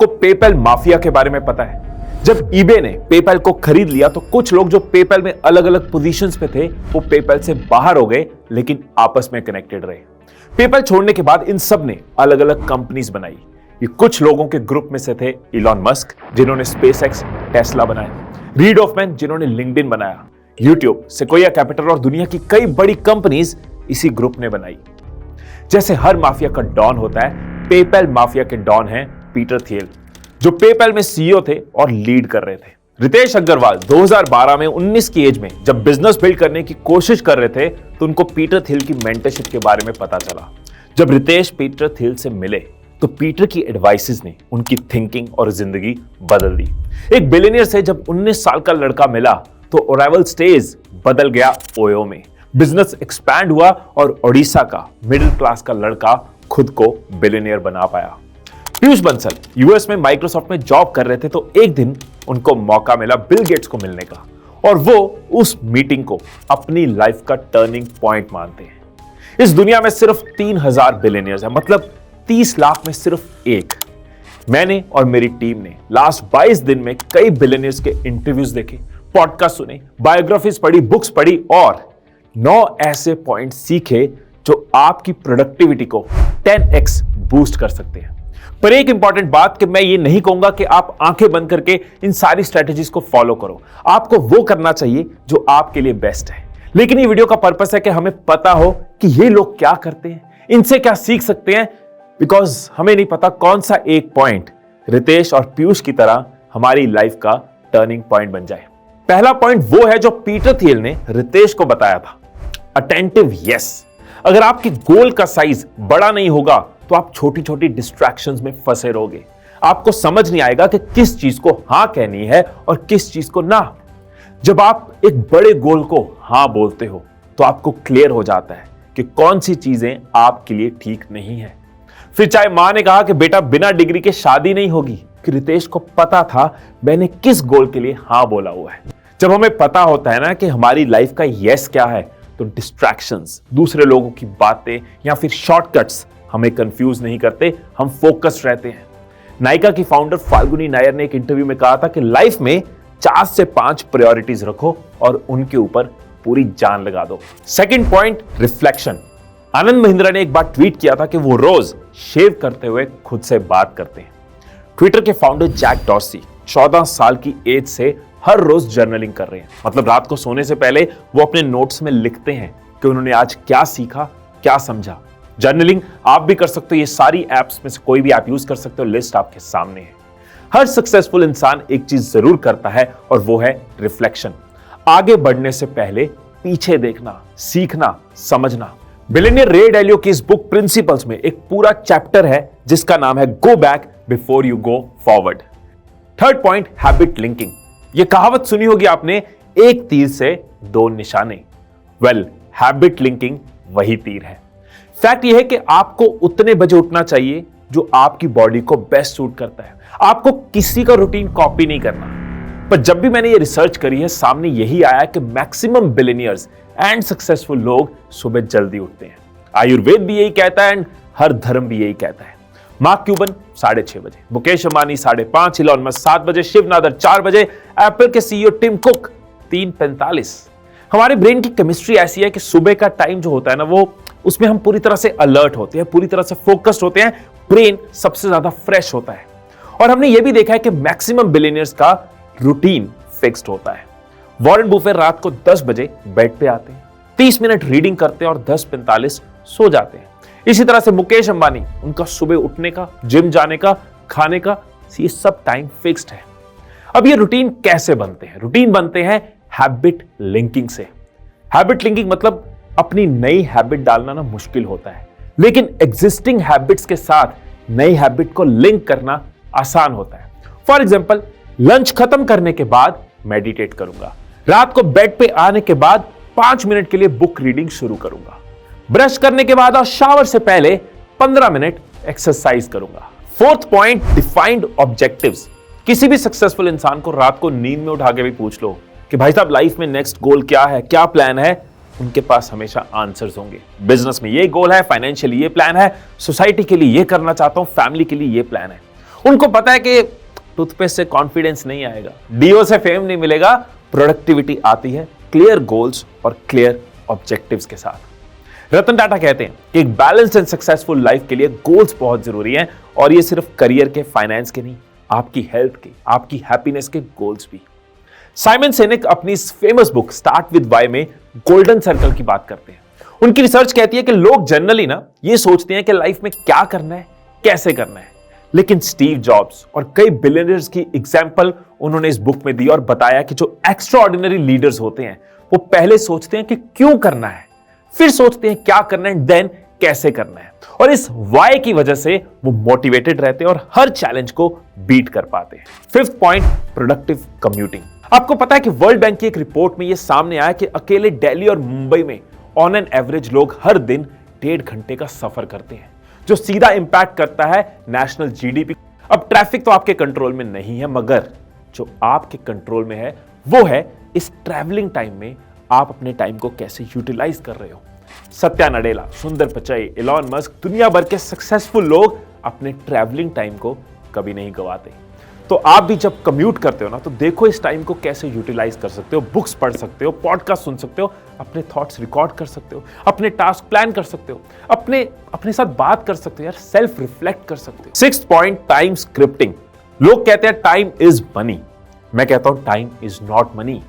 आपको PayPal mafia के बारे में पता है? जब ईबे ने पेपैल को खरीद लिया तो कुछ लोग जो पेपैल में अलग अलग पोजीशंस पे थे वो पेपैल से बाहर हो गए, लेकिन आपस में कनेक्टेड रहे। पेपैल छोड़ने के बाद इन सब ने अलग अलग कंपनीज बनाई। ये कुछ लोगों के ग्रुप में से थे इलॉन मस्क, जिन्होंने स्पेसएक्स, टेस्ला बनाया, रीड ऑफमैन, जिन्होंने लिंक्डइन बनाया, यूट्यूब, सेक्वाया कैपिटल और दुनिया की कई बड़ी कंपनीज इसी ग्रुप ने बनाई। जैसे हर माफिया का डॉन होता है, पेपैल माफिया के डॉन हैं पीटर थियल, जो पेपैल में सीईओ थे और लीड कर रहे थे। रितेश अग्रवाल 2012 में 19 की एज में जब बिजनेस बिल्ड करने की कोशिश कर रहे थे तो उनको पीटर थियल की मेंटरशिप के बारे में पता चला। जब रितेश पीटर थियल से मिले तो पीटर की एडवाइसेस ने उनकी थिंकिंग और जिंदगी बदल दी। एक बिलियनियर से जब 19 साल का लड़का मिला तो अराइवल स्टेज बदल गया ओयो में। बिजनेस एक्सपैंड हुआ और ओडिशा का मिडिल क्लास का लड़का खुद को बिलियनियर बना पाया। पीयूष बंसल यूएस में माइक्रोसॉफ्ट में जॉब कर रहे थे तो एक दिन उनको मौका मिला बिल गेट्स को मिलने का, और वो उस मीटिंग को अपनी लाइफ का टर्निंग पॉइंट मानते हैं। इस दुनिया में सिर्फ 3000 बिलियनियर्स हैं, मतलब 30 लाख में सिर्फ एक। मैंने और मेरी टीम ने लास्ट 22 दिन में कई बिलियनियर्स के इंटरव्यूज देखे, पॉडकास्ट सुने, बायोग्राफीज पढ़ी, बुक्स पढ़ी और 9 ऐसे पॉइंट सीखे जो आपकी प्रोडक्टिविटी को 10x बूस्ट कर सकते हैं। पर एक इंपॉर्टेंट बात कि मैं ये नहीं कहूंगा कि आप आंखें बंद करके इन सारी स्ट्रेटजीज को फॉलो करो। आपको वो करना चाहिए जो आपके लिए बेस्ट है। लेकिन ये वीडियो का पर्पस है कि हमें पता हो कि ये लोग क्या करते हैं, इनसे क्या सीख सकते हैं, बिकॉज हमें नहीं पता कौन सा एक पॉइंट रितेश और पीयूष की तरह हमारी लाइफ का टर्निंग पॉइंट बन जाए। पहला पॉइंट वो है जो पीटर थियल ने रितेश को बताया था, अटेंटिव यस। अगर आपके गोल का साइज बड़ा नहीं होगा तो आप छोटी छोटी डिस्ट्रैक्शंस में फंसे रहोगे। आपको समझ नहीं आएगा कि किस चीज को हां कहनी है और किस चीज को ना। जब आप एक बड़े गोल को हां बोलते हो तो आपको क्लियर हो जाता है कि कौन सी चीजें आपके लिए ठीक नहीं है। फिर चाहे मां ने कहा कि बेटा बिना डिग्री के शादी नहीं होगी, कि रितेश को पता था मैंने किस गोल के लिए हां बोला हुआ है। जब हमें पता होता है ना कि हमारी लाइफ का यस क्या है, तो डिस्ट्रैक्शंस, दूसरे लोगों की बातें या फिर शॉर्टकट्स हमें कंफ्यूज नहीं करते, हम फोकस्ड रहते हैं। नायका की फाउंडर फाल्गुनी नायर ने एक इंटरव्यू में कहा था कि लाइफ में 4 से 5 प्रायोरिटीज रखो और उनके ऊपर पूरी जान लगा दो। Second point, reflection. Anand Mahindra ने एक बार ट्वीट किया था कि वो रोज शेव करते हुए खुद से बात करते हैं। ट्विटर के फाउंडर जैक डॉर्सी 14 साल की एज से हर रोज जर्नलिंग कर रहे हैं, मतलब रात को सोने से पहले वो अपने नोट्स में लिखते हैं कि उन्होंने आज क्या सीखा, क्या समझा। जर्नलिंग आप भी कर सकते हो, ये सारी एप्स में से कोई भी आप यूज कर सकते हो, लिस्ट आपके सामने है। हर सक्सेसफुल इंसान एक चीज जरूर करता है और वो है रिफ्लेक्शन। आगे बढ़ने से पहले पीछे देखना, सीखना, समझना। बिलियनियर रे डालियो की इस बुक प्रिंसिपल्स में एक पूरा चैप्टर है जिसका नाम है go back before you go forward. Third point, habit linking. ये कहावत सुनी होगी आपने, एक तीर से 2 निशाने। वेल, हैबिट लिंकिंग वही तीर है। फैक्ट यह है कि आपको उतने बजे उठना चाहिए जो आपकी बॉडी को बेस्ट सूट करता है। आपको किसी का रूटीन कॉपी नहीं करना। पर जब भी मैंने ये रिसर्च करी है, सामने यही आया कि मैक्सिमम बिलियनियर्स एंड सक्सेसफुल लोग सुबह जल्दी उठते हैं। आयुर्वेद भी यही कहता है एंड हर धर्म भी यही कहता है। मार्क क्यूबन 6:30 बजे, मुकेश अंबानी 5:30, इलॉन मस्क 7 बजे, शिव नादर 4 बजे, एप्पल के सीईओ टिम कुक 3:45। हमारे ब्रेन की केमिस्ट्री ऐसी है कि सुबह का टाइम जो होता है ना, वो उसमें हम पूरी तरह से अलर्ट होते हैं, पूरी तरह से फोकस्ड होते हैं, ब्रेन सबसे ज्यादा फ्रेश होता है। और हमने ये भी देखा है कि मैक्सिमम बिलियनियर्स का रूटीन फिक्स्ड होता है। वॉरेन बफेट रात को 10 बजे बेड पे आते हैं, 30 मिनट रीडिंग करते हैं और 10:45 सो जाते हैं। इसी तरह से मुकेश अंबानी, उनका सुबह उठने का, जिम जाने का, खाने का, ये सब टाइम फिक्स्ड है। अब ये रूटीन कैसे बनते हैं? रूटीन बनते हैं हैबिट लिंकिंग से। हैबिट लिंकिंग मतलब अपनी नई हैबिट डालना ना मुश्किल होता है, लेकिन एग्जिस्टिंग हैबिट्स के साथ नई हैबिट को लिंक करना आसान होता है। फॉर एग्जाम्पल, लंच खत्म करने के बाद मेडिटेट करूंगा, रात को बेड पे आने के बाद 5 मिनट के लिए बुक रीडिंग शुरू करूंगा, ब्रश करने के बाद और शावर से पहले 15 मिनट एक्सरसाइज करूंगा। Fourth point, defined objectives. किसी भी सक्सेसफुल इंसान को रात को नींद में उठा के भी पूछ लो कि भाई साहब लाइफ में नेक्स्ट गोल क्या है, क्या प्लान है, उनके पास हमेशा आंसर्स होंगे। बिजनेस में ये गोल है, फाइनेंशियली ये प्लान है, सोसाइटी के लिए ये करना चाहता हूं, फैमिली के लिए ये प्लान है। उनको पता है कि टूथपेस्ट से कॉन्फिडेंस नहीं आएगा, डीओ से फेम नहीं मिलेगा, प्रोडक्टिविटी आती है क्लियर गोल्स और क्लियर ऑब्जेक्टिव्स के साथ। रतन टाटा कहते हैं कि एक बैलेंस्ड एंड सक्सेसफुल लाइफ के लिए गोल्स बहुत जरूरी हैं, और ये सिर्फ करियर के, फाइनेंस के नहीं, आपकी हेल्थ के, आपकी हैप्पीनेस के गोल्स भी। साइमन सिनेक अपनी इस famous book start with why में गोल्डन सर्कल की बात करते हैं। उनकी रिसर्च कहती है कि लोग जनरली ना ये सोचते हैं कि लाइफ में क्या करना है, कैसे करना है, लेकिन स्टीव जॉब्स और कई बिलियनियर्स की एग्जांपल उन्होंने इस बुक में दी और बताया कि जो एक्स्ट्रा ऑर्डिनरी लीडर्स होते हैं वो पहले सोचते हैं कि क्यों करना है, फिर सोचते हैं क्या करना है, देन कैसे करना है, और इस वाई की वजह से वो मोटिवेटेड रहते हैं और हर चैलेंज को बीट कर पाते हैं। Fifth point, productive commuting. आपको पता है कि वर्ल्ड बैंक की एक रिपोर्ट में यह सामने आया कि अकेले दिल्ली और मुंबई में ऑन एन एवरेज लोग हर दिन 1.5 घंटे का सफर करते हैं, जो सीधा इंपैक्ट करता है नेशनल जीडीपी। अब ट्रैफिक तो आपके कंट्रोल में नहीं है, मगर जो आपके कंट्रोल में है वो है इस ट्रैवलिंग टाइम में आप अपने टाइम को कैसे यूटिलाइज कर रहे हो। सत्या नडेला, सुंदर पिचाई, इलॉन मस्क, दुनिया भर के सक्सेसफुल लोग अपने ट्रैवलिंग टाइम को कभी नहीं गवाते। तो आप भी जब कम्यूट करते हो ना, तो देखो इस टाइम को कैसे यूटिलाइज कर सकते हो। बुक्स पढ़ सकते हो, पॉडकास्ट सुन सकते हो, अपने थॉट्स रिकॉर्ड कर सकते हो, अपने टास्क प्लान कर सकते हो, अपने साथ बात कर सकते हो, यार सेल्फ रिफ्लेक्ट कर सकते हो। Sixth point, time scripting. लोग कहते हैं टाइम इज मनी, मैं कहता हूं टाइम इज नॉट मनी।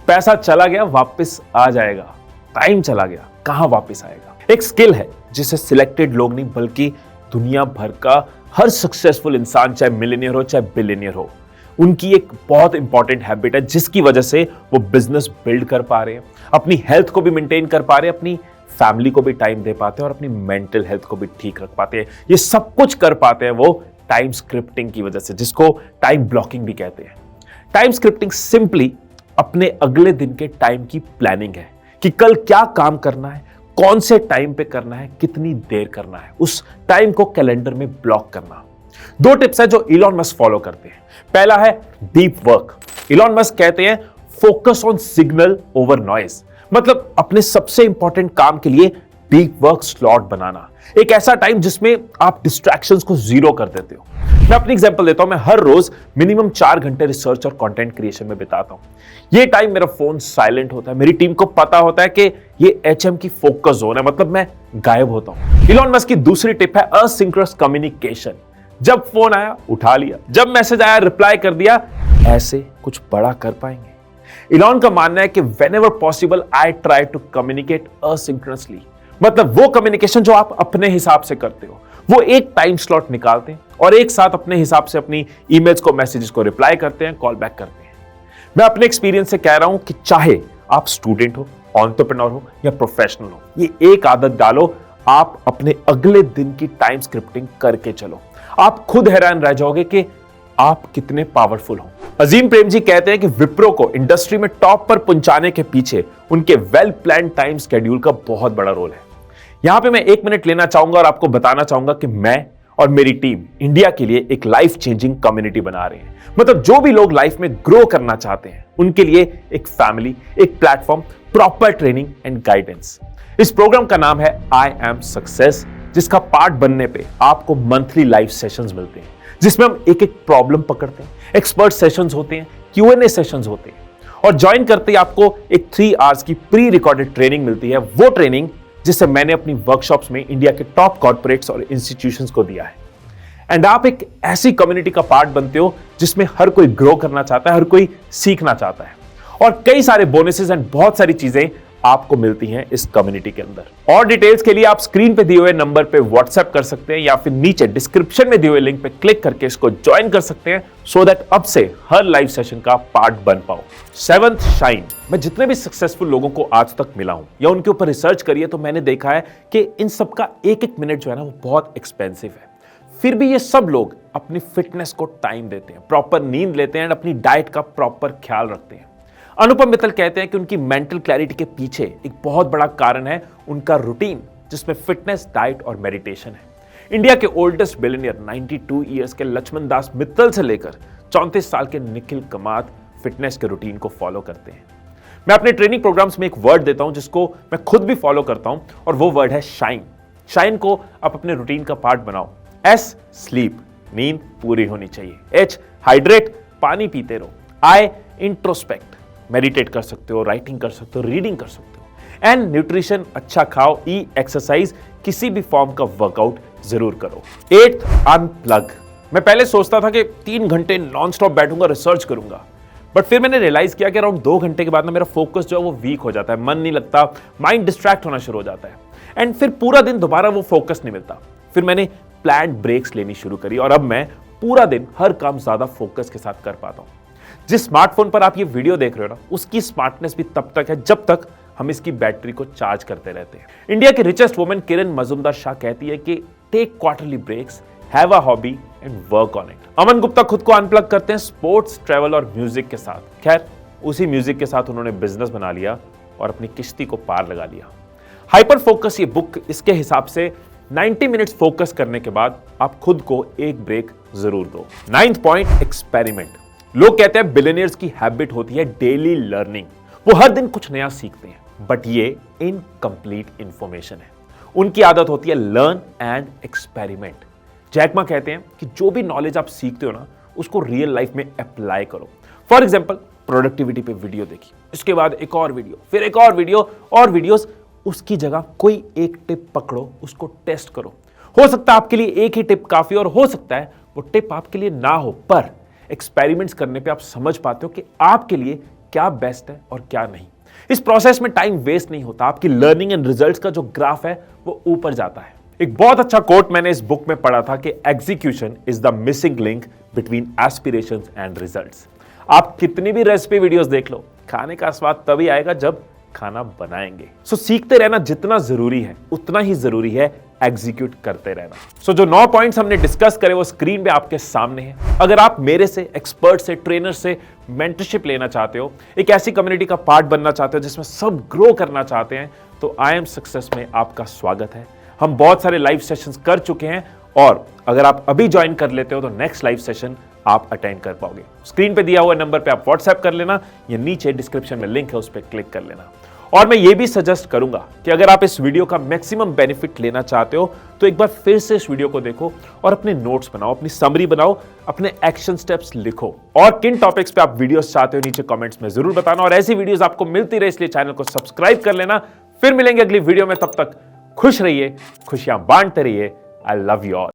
पैसा चला गया वापस आ जाएगा, टाइम चला गया कहां वापस आएगा। एक स्किल है जिसे सिलेक्टेड लोग नहीं बल्कि दुनिया भर का हर सक्सेसफुल इंसान, चाहे मिलियनियर हो चाहे बिलियनियर हो, उनकी एक बहुत इंपॉर्टेंट हैबिट है जिसकी वजह से वो बिजनेस बिल्ड कर पा रहे हैं, अपनी हेल्थ को भी मेंटेन कर पा रहे हैं, अपनी फैमिली को भी टाइम दे पाते हैं और अपनी मेंटल हेल्थ को भी ठीक रख पाते हैं। ये सब कुछ कर पाते हैं वो टाइम स्क्रिप्टिंग की वजह से, जिसको टाइम ब्लॉकिंग भी कहते हैं। टाइम स्क्रिप्टिंग सिंपली अपने अगले दिन के टाइम की प्लानिंग है कि कल क्या काम करना है, कौन से टाइम पे करना है, कितनी देर करना है, उस टाइम को कैलेंडर में ब्लॉक करना। 2 टिप्स है जो इलॉन मस्क फॉलो करते हैं। पहला है डीप वर्क। इलॉन मस्क कहते हैं focus on signal over noise, मतलब अपने सबसे इंपॉर्टेंट काम के लिए डीप वर्क स्लॉट बनाना, एक ऐसा टाइम जिसमें आप डिस्ट्रैक्शंस को जीरो कर देते हो। मैं अपनी एग्जांपल देता हूं, मैं हर रोज मिनिमम 4 घंटे रिसर्च और कंटेंट क्रिएशन में बिताता हूं। ये टाइम मेरा फोन साइलेंट होता है, मेरी टीम को पता होता है कि ये एचएम की फोकस जोन है, मतलब मैं गायब होता हूं। इलॉन मस्क की दूसरी टिप है असिंक्रोनस कम्युनिकेशन। जब फोन आया उठा लिया, जब मैसेज आया रिप्लाई कर दिया, ऐसे कुछ बड़ा कर पाएंगे। इलॉन का मानना है कि whenever possible I try to communicate asynchronously, मतलब वो कम्युनिकेशन जो आप अपने हिसाब से करते हो, वो एक टाइम स्लॉट निकालते हैं और एक साथ अपने हिसाब से अपनी ईमेल्स को, मैसेजेस को रिप्लाई करते हैं, कॉल बैक करते हैं। मैं अपने एक्सपीरियंस से कह रहा हूं कि चाहे आप स्टूडेंट हो, एंटरप्रेन्योर हो या प्रोफेशनल हो, ये एक आदत डालो, आप अपने अगले दिन की टाइम स्क्रिप्टिंग करके चलो। आप खुद हैरान रह जाओगे कि आप कितने पावरफुल हो। अजीम प्रेम जी कहते हैं कि विप्रो को इंडस्ट्री में टॉप पर पहुंचाने के पीछे उनके वेल प्लान टाइम शेड्यूल का बहुत बड़ा रोल है। यहां पे मैं 1 मिनट लेना चाहूंगा और आपको बताना चाहूंगा कि मैं और मेरी टीम इंडिया के लिए एक लाइफ चेंजिंग कम्युनिटी बना रहे हैं। मतलब जो भी लोग लाइफ में ग्रो करना चाहते हैं उनके लिए एक फैमिली, एक platform, proper training and guidance. इस प्रोग्राम का नाम है आई एम सक्सेस, जिसका पार्ट बनने पे आपको मंथली लाइव सेशंस मिलते हैं, जिसमें हम एक एक प्रॉब्लम पकड़ते हैं, एक्सपर्ट सेशंस होते हैं, Q&A सेशंस होते हैं, और ज्वाइन करते ही आपको एक 3 आवर्स की प्री रिकॉर्डेड ट्रेनिंग मिलती है। वो ट्रेनिंग जिसे मैंने अपनी वर्कशॉप्स में इंडिया के टॉप कॉर्पोरेट्स और इंस्टीट्यूशंस को दिया है। एंड आप एक ऐसी कम्युनिटी का पार्ट बनते हो जिसमें हर कोई ग्रो करना चाहता है, हर कोई सीखना चाहता है, और कई सारे बोनसेस एंड बहुत सारी चीजें आपको मिलती हैं इस कम्युनिटी के अंदर। और डिटेल्स के लिए आप स्क्रीन पे दिए हुए नंबर पे व्हाट्सएप कर सकते हैं या फिर नीचे डिस्क्रिप्शन में दिए हुए लिंक पे क्लिक करके इसको ज्वाइन कर सकते हैं, सो दैट अब से हर लाइव सेशन का पार्ट बन पाओ। 7th, shine. मैं जितने भी सक्सेसफुल लोगों को आज तक मिला हूं या उनके ऊपर रिसर्च करी है, तो मैंने देखा है कि इन सबका 1-1 मिनट जो है ना, वो बहुत एक्सपेंसिव है। फिर भी ये सब लोग अपनी फिटनेस को टाइम देते हैं, प्रॉपर नींद लेते हैं और अपनी डाइट का प्रॉपर ख्याल रखते हैं। अनुपम मित्तल कहते हैं कि उनकी मेंटल क्लैरिटी के पीछे एक बहुत बड़ा कारण है उनका रूटीन, जिसमें फिटनेस, डाइट और मेडिटेशन है। इंडिया के ओल्डेस्ट बिलियनियर 92 इयर्स के लक्ष्मण दास मित्तल से लेकर 34 साल के निखिल कामत फिटनेस के रूटीन को फॉलो करते हैं। मैं अपने ट्रेनिंग प्रोग्राम्स में एक वर्ड देता हूं जिसको मैं खुद भी फॉलो करता हूं, और वो वर्ड है शाइन। शाइन को आप अपने रूटीन का पार्ट बनाओ। S, स्लीप, नींद पूरी होनी चाहिए। H, हाइड्रेट, पानी पीते रहो। I, इंट्रोस्पेक्ट, मेडिटेट कर सकते हो, राइटिंग कर सकते हो, रीडिंग कर सकते हो। N, न्यूट्रिशन, अच्छा खाओ। E, एक्सरसाइज, किसी भी फॉर्म का वर्कआउट जरूर करो। 8, अनप्लग। मैं पहले सोचता था कि 3 घंटे नॉन स्टॉप बैठूंगा, रिसर्च करूंगा, बट फिर मैंने रियलाइज किया कि अराउंड 2 घंटे के बाद ना मेरा फोकस जो है वो वीक हो जाता है, मन नहीं लगता, माइंड डिस्ट्रैक्ट होना शुरू हो जाता है, एंड फिर पूरा दिन दोबारा वो फोकस नहीं मिलता। फिर मैंने प्लान्ड ब्रेक्स लेनी शुरू करी और अब मैं पूरा दिन हर काम ज्यादा फोकस के साथ कर पाता हूं। जिस स्मार्टफोन पर आप ये वीडियो देख रहे हो ना, उसकी स्मार्टनेस भी तब तक है जब तक हम इसकी बैटरी को चार्ज करते रहते हैं। इंडिया की रिचेस्ट वुमेन किरण मजूमदार शाह कहती है कि take quarterly breaks, have a hobby and work on it. Aman Gupta खुद को अनप्लग करते हैं स्पोर्ट्स, ट्रैवल और म्यूजिक के साथ। खैर, उसी म्यूजिक के साथ उन्होंने बिजनेस बना लिया और अपनी किश्ती को पार लगा लिया। हाइपर फोकस ये बुक इसके हिसाब से 90 मिनट्स फोकस करने के बाद आप खुद को एक ब्रेक जरूर दो। 9th point, experiment. लोग कहते हैं बिलियनियर्स की हैबिट होती है डेली लर्निंग, वो हर दिन कुछ नया सीखते हैं, बट ये इनकम्प्लीट इंफॉर्मेशन है। उनकी आदत होती है learn and experiment. Jack Ma कहते हैं कि जो भी नॉलेज आप सीखते हो ना, उसको रियल लाइफ में अप्लाई करो। फॉर एग्जाम्पल, प्रोडक्टिविटी पे वीडियो देखी, इसके बाद एक और वीडियो, फिर एक और वीडियो और वीडियोस, उसकी जगह कोई एक टिप पकड़ो, उसको टेस्ट करो। हो सकता है आपके लिए एक ही टिप काफी, और हो सकता है वो टिप आपके लिए ना हो, पर एक्सपेरिमेंट्स करने पे आप समझ पाते हो कि आपके लिए क्या बेस्ट है और क्या नहीं। इस प्रोसेस में टाइम वेस्ट नहीं होता, आपकी लर्निंग एंड रिजल्ट्स का जो ग्राफ है वो ऊपर जाता है। एक बहुत अच्छा कोट मैंने इस बुक में पढ़ा था कि execution is the missing link between aspirations and results. आप कितनी भी रेसिपी वीडियोस देख लो, खाने का स्वाद तभी आएगा जब खाना बनाएंगे। सो सीखते रहना जितना जरूरी है, उतना ही जरूरी है एग्जीक्यूट करते रहना। सो जो 9 पॉइंट्स हमने डिस्कस करे वो स्क्रीन पे आपके सामने है। अगर आप मेरे से, एक्सपर्ट से, ट्रेनर से मेंटरशिप लेना चाहते हो, एक ऐसी कम्युनिटी का पार्ट बनना चाहते हो जिसमें सब ग्रो करना चाहते हैं, तो आई एम सक्सेस में आपका स्वागत है। हम बहुत सारे लाइव सेशंस कर चुके हैं, और अगर आप अभी ज्वाइन कर लेते हो तो नेक्स्ट लाइव सेशन आप अटेंड कर पाओगे। स्क्रीन पे दिया हुआ नंबर पे आप व्हाट्सएप कर लेना, या नीचे डिस्क्रिप्शन में लिंक है, उस पर क्लिक कर लेना। और मैं ये भी सजेस्ट करूंगा कि अगर आप इस वीडियो का मैक्सिमम बेनिफिट लेना चाहते हो तो एक बार फिर से इस वीडियो को देखो और अपने नोट्स बनाओ, अपनी समरी बनाओ, अपने एक्शन स्टेप्स लिखो, और किन टॉपिक्स पे आप वीडियोस चाहते हो नीचे कमेंट्स में जरूर बताना। और ऐसी वीडियोस आपको मिलती रहे, इसलिए चैनल को सब्सक्राइब कर लेना। फिर मिलेंगे अगली वीडियो में, तब तक खुश रहिए, खुशियां बांटते रहिए। I love you all.